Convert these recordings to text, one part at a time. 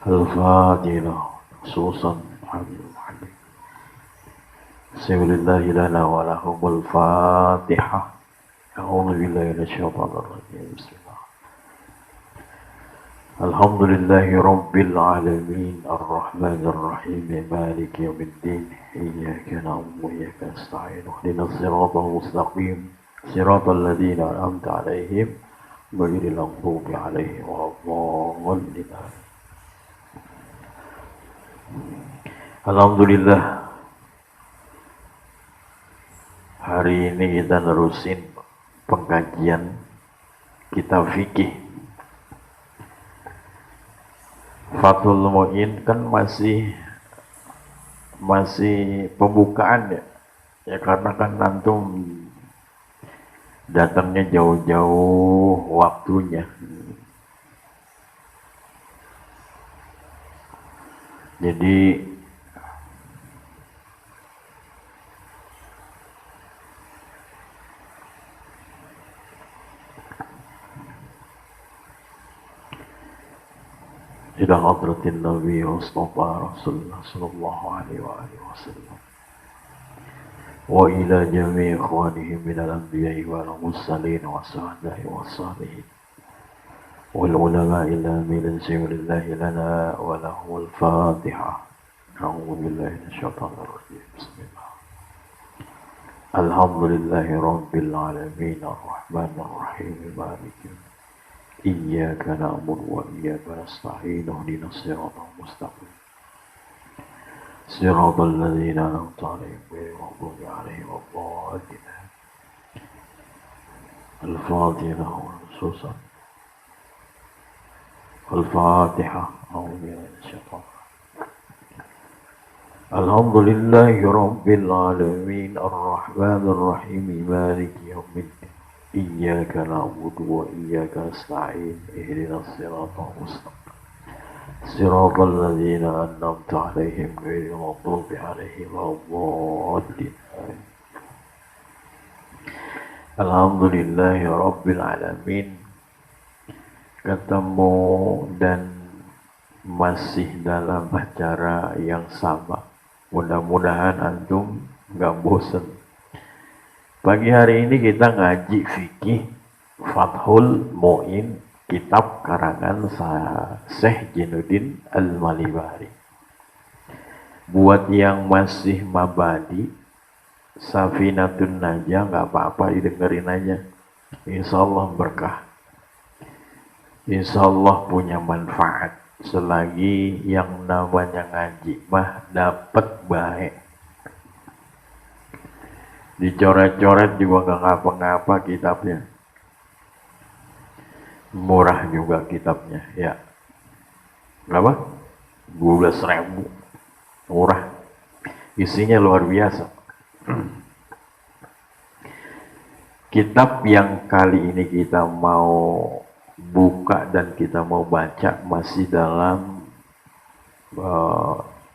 الفاضلة خصوصا حبيب الحبيب سبل الله لنا ولهم الفاتحة. أعوذ بالله من الشيطان الرجيم. بسم الله. الحمد لله رب العالمين الرحمن الرحيم مالك يوم الدين إياك نعبد وإياك نستعين اهدنا الصراط المستقيم صراط الذين أنعمت عليهم غير المغضوب عليهم ولا الضالين. Alhamdulillah, hari ini kita nerusin pengkajian kitab fikih. Fathul Mu'in kan masih pembukaan ya. Ya karena kan antum datangnya jauh-jauh waktunya. Jadi إلى حضرة النبي مصطفى رسول الله صلى الله عليه وآله وسلم وإلى جميع إخوانهم من الأنبياء والمرسلين والشهداء والصالحين والعلماء العاملين سبل الله لنا ولهم الفاتحة. أعوذ بالله من الشيطان الرجيم. بسم الله. الحمد لله رب العالمين الرحمن الرحيم مالك يوم إياك نعبد وإياك نستعين اهدنا الصراط المستقيم صراط الذين أنعمت عليهم غير المغضوب عليهم ولا الضالين. الفاتحة خصوصا الفاتحة. أعوذ بالله من الشيطان. الحمد لله رب العالمين الرحمن الرحيم مالك يوم الدين إياك نعبد وإياك نستعين اهدنا الصراط المستقيم صراط الذين أنعمت عليهم غير المغضوب عليهم ولا الضالين. الحمد لله رب العالمين. Ketemu dan masih dalam acara yang sama. Mudah-mudahan antum gak bosen. Pagi hari ini kita ngaji fikih Fathul Mu'in, kitab karangan Syekh Jainuddin Al-Malibari. Buat yang masih mabadi Safinatun Najah gak apa-apa, didengerin aja. Insyaallah berkah, insyaallah punya manfaat. Selagi yang namanya ngaji mah dapat baik. Dicoret-coret juga gak ngapa-ngapa kitabnya. Murah juga kitabnya ya. Berapa? 12.000. Murah. Isinya luar biasa. Kitab yang kali ini kita mau buka dan kita mau baca masih dalam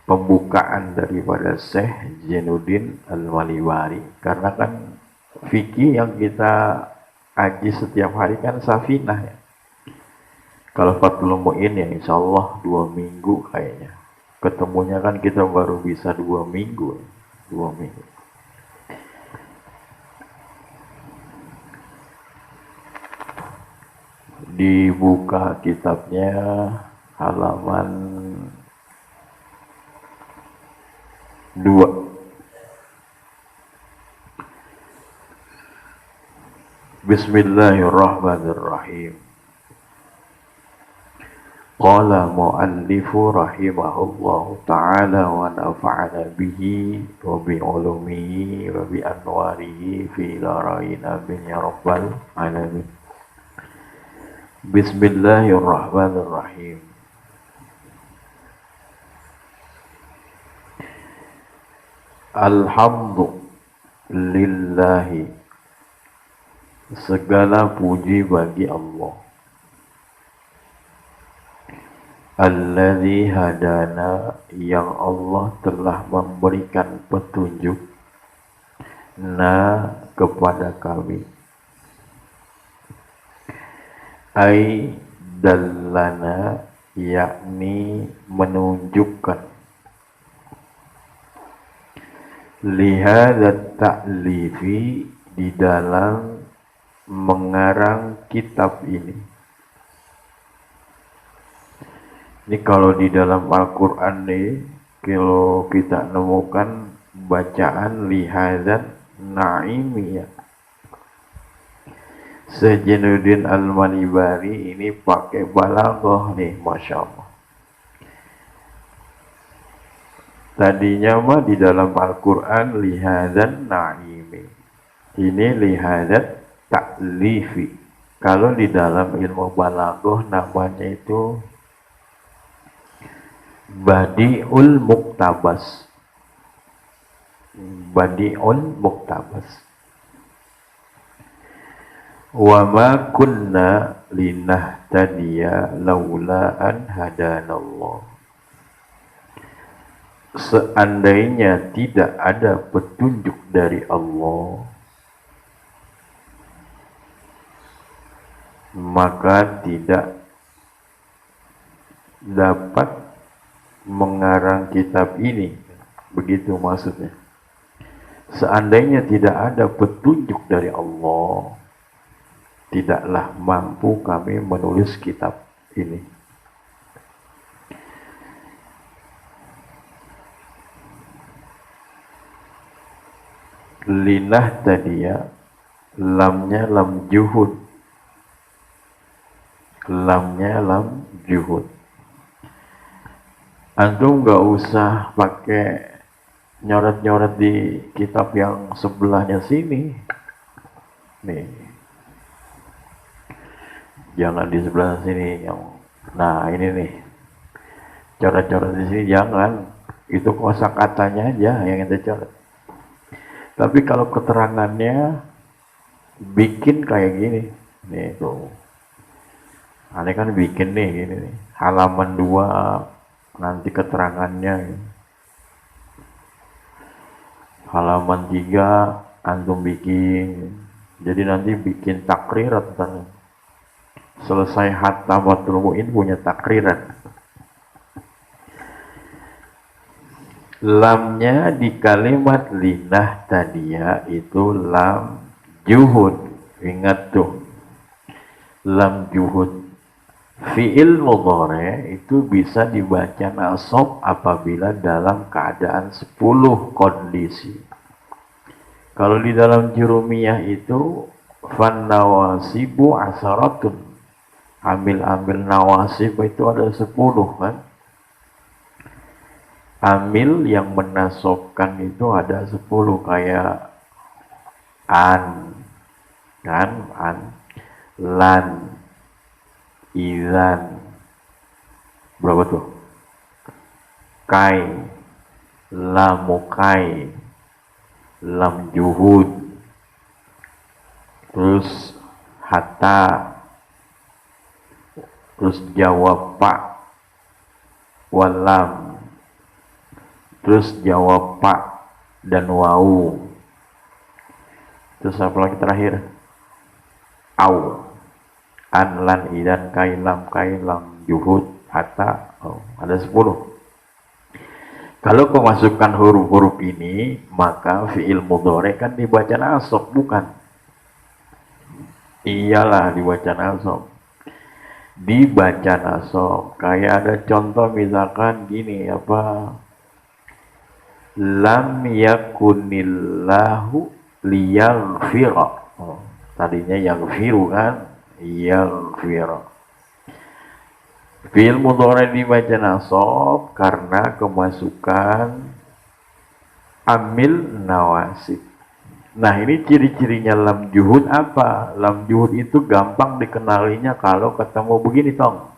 pembukaan daripada Syekh Jainuddin Al-Malibari. Karena kan fikih yang kita kaji setiap hari kan Safinah ya. Kalau Fathul Mu'in ya insyaallah 2 minggu kayaknya. Ketemunya kan kita baru bisa 2 minggu. 2 minggu. Dibuka kitabnya halaman 2. Bismillahirrahmanirrahim. Qala mu'allifu rahimahullahu ta'ala wa nafa'ana bihi wa bi ulumihi wa bi anwarihi fi darain amin ya rabbal alamin. Bismillahirrahmanirrahim. Alhamdulillahi, segala puji bagi Allah. Alladzi hadana, yang Allah telah memberikan petunjuk kepada kami. Ai dallana, yakni menunjukkan lihadat ta'lifi di dalam mengarang kitab ini. Ini kalau di dalam Al-Quran nih, kalau kita nemukan bacaan lihadat naimi ya. Sejainuddin Al-Manibari ini pakai balaghah nih, Masya Allah. Tadinya mah di dalam Al-Quran lihadan naimi. Ini lihadat ta'lifi. Kalau di dalam ilmu balaghah namanya itu Badi'ul Muktabas. Badi'ul Muktabas. Wa ma kunna linahtadiya laula an hadanallah. Seandainya tidak ada petunjuk dari Allah, maka tidak dapat mengarang kitab ini. Begitu maksudnya. Seandainya tidak ada petunjuk dari Allah, tidaklah mampu kami menulis kitab ini. Linah tadiya, lamnya lam juhud. Lamnya lam juhud. Antum nggak usah pakai nyoret-nyoret di kitab yang sebelahnya sini. Nih. Jangan di sebelah sini yang nah ini nih. Coret-coret di sini jangan. Itu kosakatanya aja yang kita coret. Tapi kalau keterangannya bikin kayak gini. Nih tuh. Ini kan bikin nih gini nih. Halaman 2 nanti keterangannya. Halaman 3 antum bikin. Jadi nanti bikin takrirat ntar. Selesai Hattamatul Mu'in punya takrirat. Lamnya di kalimat linah tadiya itu lam juhud. Ingat tuh. Lam juhud. Fi'il mudhari itu bisa dibaca nasab apabila dalam keadaan 10 kondisi. Kalau di dalam jurumiyah itu fan nawasibu asaratun. Amil-amil nawasib itu ada 10 kan. Amil yang menasobkan itu ada 10 kayak an, kan, an, lan, izan, berapa tuh? Kai, lamukai, lam juhud, terus hatta, terus jawab pak, walam, terus jawab pak dan wau. Terus apa lagi terakhir? Au. An, lan, idan, kailam, juhud, hatta. Oh, ada 10. Kalau memasukkan huruf-huruf ini, maka fi'il mudhari kan dibaca nasab, bukan? Iyalah dibaca nasab. Dibaca nasab. Kayak ada contoh misalkan gini apa? Lam yakunillahu liyaghfira. Oh, tadinya yaghfiru kan, yaghfira. Fi'il mudhari dibaca nasab karena kemasukan amil nawasib. Nah, ini ciri-cirinya lam juhud apa? Lam juhud itu gampang dikenalinya kalau ketemu begini tong.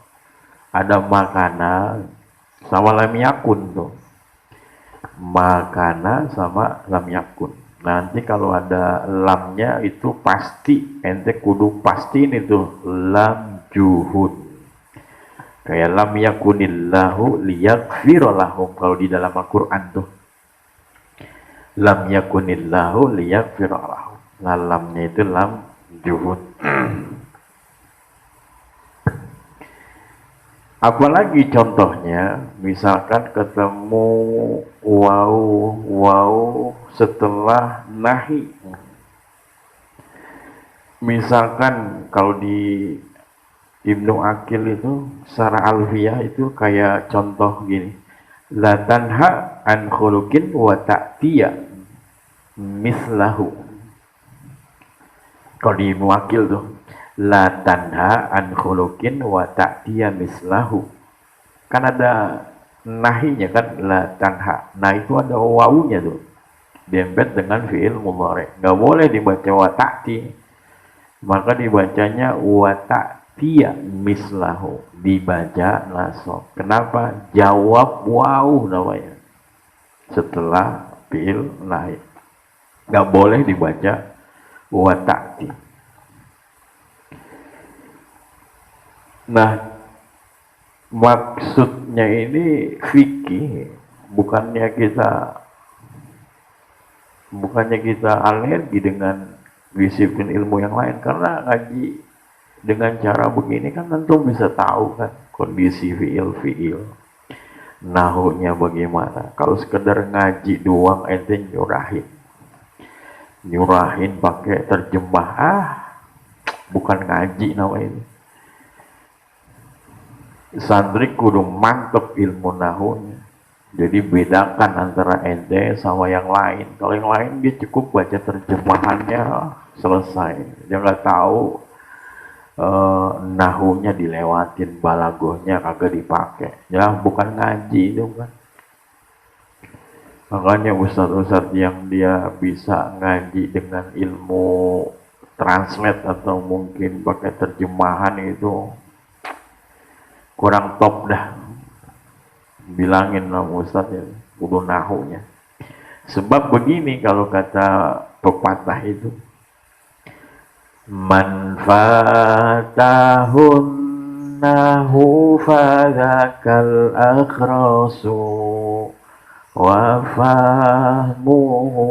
Ada makanan sama lam yakun tuh. Makana sama lam yakun. Nanti kalau ada lamnya itu pasti, ente kudu pastiin itu lam juhud. Kayak lam yakunillahu liyaghfira lahum kalau di dalam Al-Qur'an tuh. Lam yakunillahu liyaghfira lahum. Nah, lamnya itu lam juhud. Apalagi contohnya, misalkan ketemu wow setelah nahi. Misalkan kalau di Ibnu Aqil itu secara alfiyah itu kayak contoh gini. La tanha an khuluqin wa ta'tiya mislahu. Kalau di Ibnu Aqil tuh la tanha an khuluqin wa ta'tiya mislahu. Kan ada nahinya kan, la tanha. Nah itu ada wawunya tuh. Diembed dengan fi'il mudhari. Enggak boleh dibaca wa ta'ti. Maka dibacanya wa ta'tiya mislahu. Dibaca nasab. Kenapa? Jawab waw namanya. Setelah fi'il nahi. Enggak boleh dibaca wa ta'ti. Nah, maksudnya ini fikih, bukannya kita alergi dengan disiplin ilmu yang lain, karena ngaji dengan cara begini kan tentu bisa tahu kan kondisi fiil, nahunya bagaimana. Kalau sekedar ngaji doang ente nyurahin pakai terjemah, bukan ngaji namanya ini. Santri kudu mantep ilmu nahunya. Jadi bedakan antara ente sama yang lain. Kalau yang lain dia cukup baca terjemahannya selesai. Dia nggak tahu nahunya dilewatin, balagohnya kagak dipakai. Ya bukan ngaji itu kan. Makanya ustadz-ustadz yang dia bisa ngaji dengan ilmu translate atau mungkin pakai terjemahan itu kurang top dah. Bilangin sama ustaz ya, kudu nahunya. Sebab begini kalau kata pepatah itu, man fatahun nahu fadakal akhrasu wa fahmuhu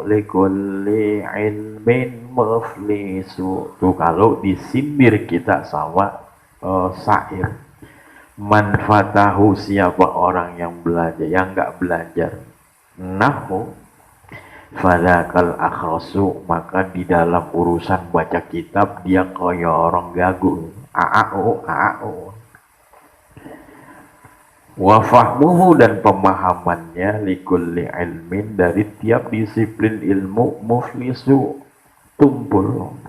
likulli ilmin muflisu. Tuh kalau disindir kita sama syair. Man fatahu, siapa orang yang belajar, yang enggak belajar nahu, fadakal akhrasu, maka di dalam urusan baca kitab dia kayak orang gagu, aau. Wa fahmuhu, dan pemahamannya likulli ilmin, dari tiap disiplin ilmu, muflisu, tumpul.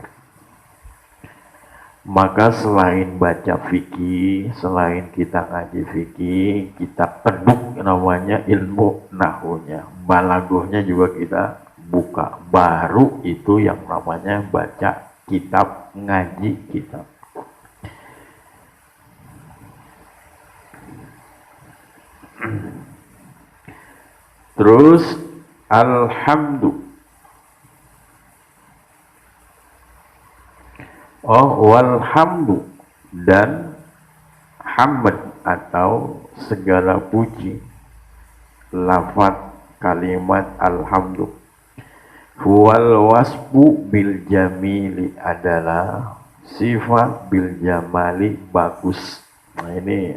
Maka selain baca fikih, selain kita ngaji fikih, kita peduk namanya ilmu nahunya, balagohnya juga kita buka. Baru itu yang namanya baca kitab, ngaji kitab. Terus alhamdulillah. Walhamdu, dan hamd atau segala puji, lafaz kalimat alhamdu. Huwal wasfu bil jamili, adalah sifat bil jamali, bagus. Nah ini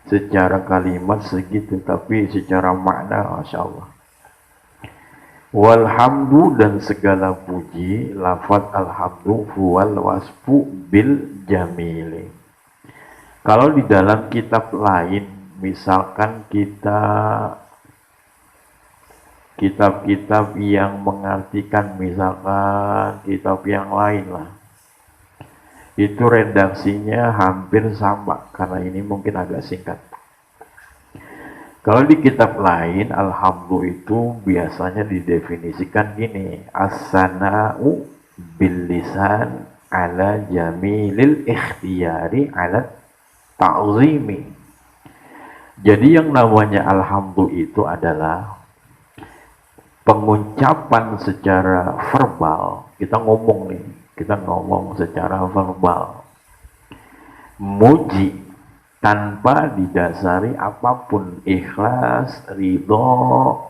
secara kalimat segitu, tapi secara makna Masya Allah. Walhamdu, dan segala puji, lafaz alhamdu, huwal wasfu bil jamili. Kalau di dalam kitab lain, misalkan kitab-kitab yang mengartikan, misalkan kitab yang lain lah, itu redaksinya hampir sama, karena ini mungkin agak singkat. Kalau di kitab lain, alhamdu itu biasanya didefinisikan gini, as-sana'u bil lisan ala jamilil ikhtiyari ala ta'zimi. Jadi yang namanya alhamdu itu adalah pengucapan secara verbal. Kita ngomong secara verbal, muji tanpa didasari apapun, ikhlas, ridho,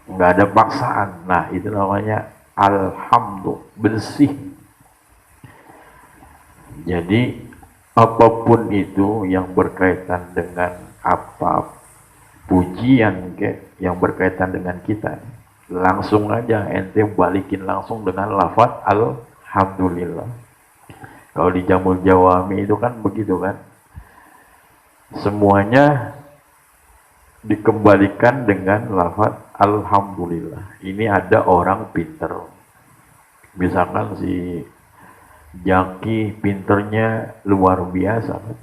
nggak ada paksaan. Nah itu namanya alhamdu, bersih. Jadi apapun itu yang berkaitan dengan apa pujian yang berkaitan dengan kita, langsung aja ente balikin langsung dengan lafaz alhamdulillah. Kalau di Jamul Jawami itu kan begitu kan, semuanya dikembalikan dengan lafaz alhamdulillah. Ini ada orang pinter, misalkan si Jaki pinternya luar biasa kan,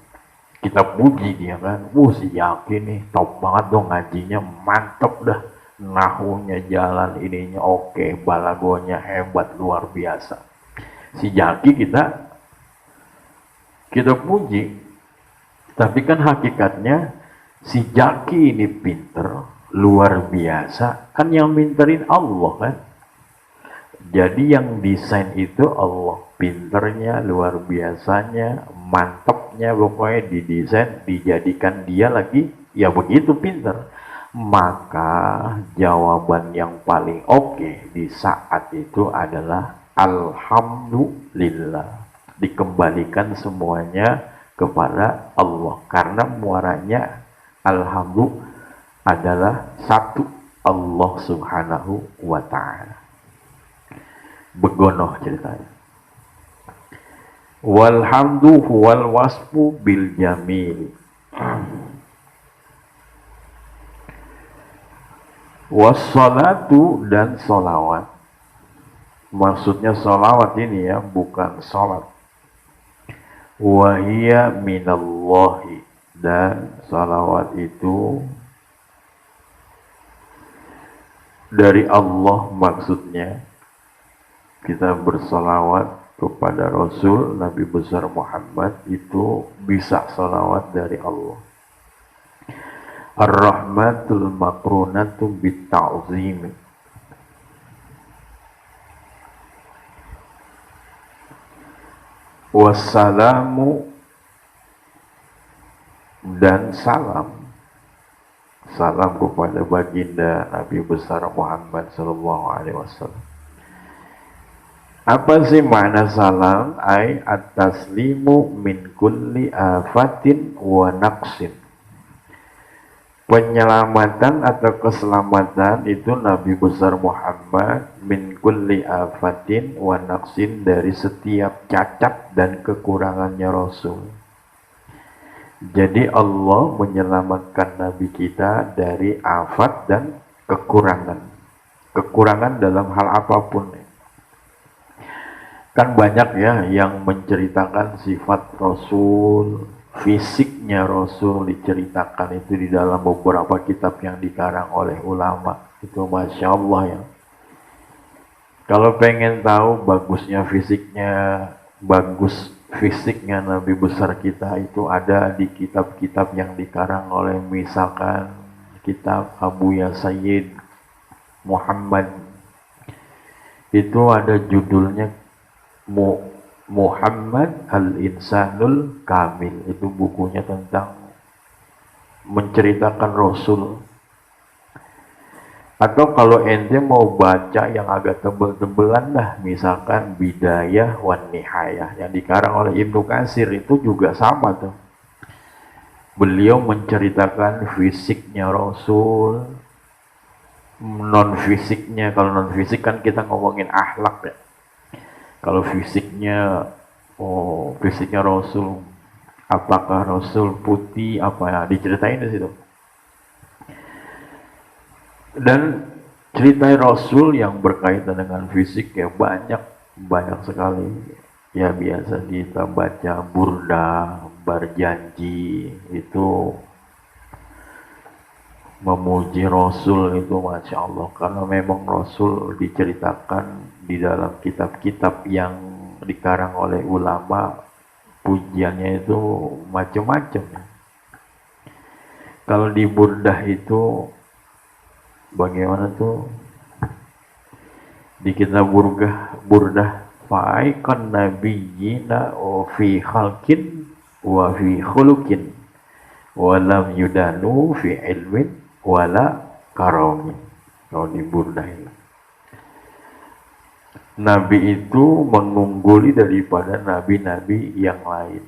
kita puji dia kan, si Jaki nih top banget dong, ngajinya mantep dah, nahunya jalan, ininya oke, balagonya hebat luar biasa. Si Jaki kita puji, tapi kan hakikatnya si Jaki ini pinter luar biasa, kan yang pinterin Allah kan. Jadi yang desain itu Allah, pinternya luar biasanya, mantapnya, pokoknya didesain, dijadikan dia lagi ya begitu pinter. Maka jawaban yang paling oke di saat itu adalah alhamdulillah, dikembalikan semuanya kepada Allah, karena muaranya alhamdulillah adalah satu, Allah subhanahu wa ta'ala. Begonoh ceritanya. Walhamdu huwal wasfu bil jamil. Wassalatu dan solawat. Maksudnya solawat ini ya, bukan sholat. Wahiyya minallahi, dan salawat itu dari Allah. Maksudnya kita bersalawat kepada Rasul Nabi besar Muhammad itu bisa salawat dari Allah. Ar-rahmatul makrunatu bit-ta'zim. Wassalamu, dan salam kepada baginda Nabi besar Muhammad sallallahu alaihi wasallam. Apa sih makna salam? Ay at-taslimu min kulli afatin wa naqsin. Penyelamatan atau keselamatan itu Nabi besar Muhammad min kulli afatin wa naqsin, dari setiap cacat dan kekurangannya Rasul. Jadi Allah menyelamatkan Nabi kita dari afat dan kekurangan. Kekurangan dalam hal apapun. Kan banyak ya yang menceritakan sifat Rasul, fisiknya Rasul diceritakan itu di dalam beberapa kitab yang dikarang oleh ulama. Itu Masya Allah ya. Kalau pengen tahu bagusnya fisiknya Nabi besar kita, itu ada di kitab-kitab yang dikarang oleh misalkan kitab Abu Ya Sayyid Muhammad. Itu ada judulnya Muhammad Al-Insanul Kamil. Itu bukunya tentang menceritakan Rasul. Atau kalau ente mau baca yang agak tebel-tebelan lah, misalkan Bidayah wan Nihayah yang dikarang oleh Ibnu Katsir, itu juga sama tuh. Beliau menceritakan fisiknya Rasul, non fisiknya. Kalau non fisik kan kita ngomongin akhlak ya. Kalau fisiknya, fisiknya Rasul, apakah Rasul putih, apa ya, diceritain di situ. Dan cerita Rasul yang berkaitan dengan fisik ya banyak sekali. Ya biasa kita baca Burdah, berjanji, itu memuji Rasul itu Masya Allah. Karena memang Rasul diceritakan di dalam kitab-kitab yang dikarang oleh ulama, pujiannya itu macam-macam. Kalau di Burdah itu bagaimana tuh? Di kitab Burdah, fa'aikan nabiyina fi khalqin wa fi khuluqin wa lam yudanu fi ilmin wala karamin. Kalau di Burdah ini, Nabi itu mengungguli daripada nabi-nabi yang lain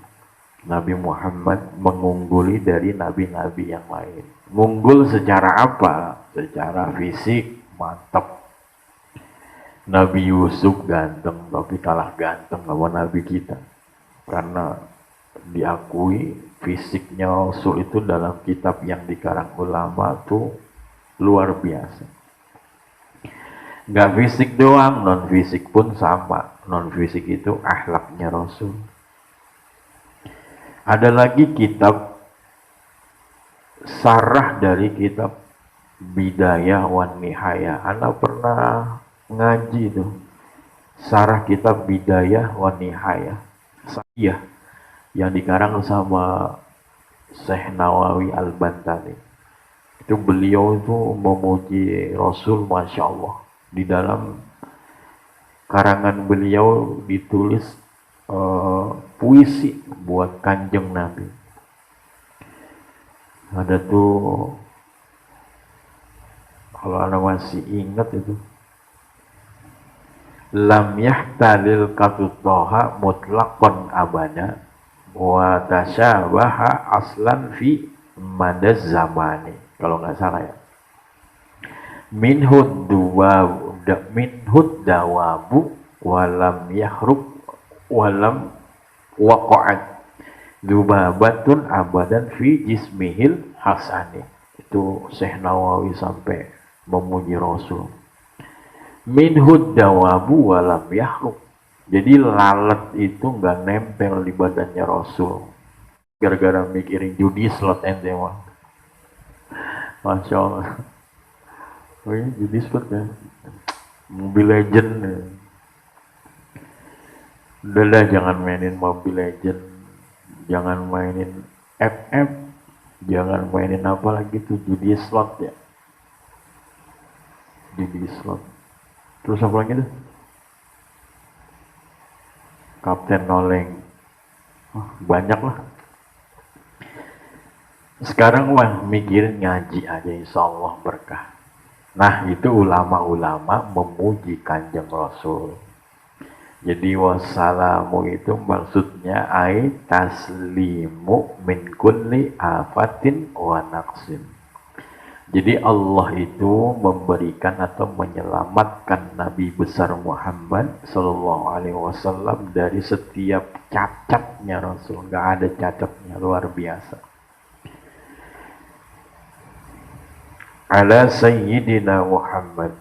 Nabi Muhammad mengungguli dari nabi-nabi yang lain. Mengunggul secara apa? Secara fisik mantap. Nabi Yusuf ganteng, tapi kalah ganteng sama Nabi kita. Karena diakui fisiknya Rasul itu dalam kitab yang dikarang ulama tuh luar biasa. Gak fisik doang, non fisik pun sama. Non fisik itu akhlaknya Rasul. Ada lagi kitab sarah dari kitab Bidayah wan Nihayah. Anda pernah ngaji tuh sarah kitab Bidayah wan Nihayah. Saya yang dikarang sama Syekh Nawawi Al-Bantani. Itu beliau itu memuji Rasul, Masya Allah. Di dalam karangan beliau ditulis puisi buat Kanjeng Nabi. Ada tuh, kalau anda masih ingat itu, lam yahtalil katutoha mutlaqan abada wa tasyabaha aslan fi madaz zamani, kalau nggak salah ya. Minhud dawabu walam yahrub walam waqa'at dubabatun abadan fi jismihil hasani. Itu Syekh Nawawi sampai memuji Rasul. Minhud dawabu walam yahrub. Jadi lalat itu nggak nempel di badannya Rasul. Gara-gara mikirin judi slot ente mah. Masya Allah. Oh iya, judi slot ya. Mobile Legend ya. Udah jangan mainin Mobile Legend, jangan mainin FF, jangan mainin apa lagi tuh, judi slot ya. Judi slot. Terus apa lagi tuh? Kapten Noleng. Oh, banyak lah. Sekarang mah mikirin ngaji aja, insya Allah berkah. Nah, itu ulama-ulama memuji Kanjeng Rasul. Jadi wassalamu itu maksudnya taslimu min kulli afatin wa naqsin. Jadi Allah itu memberikan atau menyelamatkan Nabi besar Muhammad Sallallahu Alaihi Wasallam dari setiap cacatnya Rasul. Gak ada cacatnya, luar biasa. Ala Sayyidina Muhammad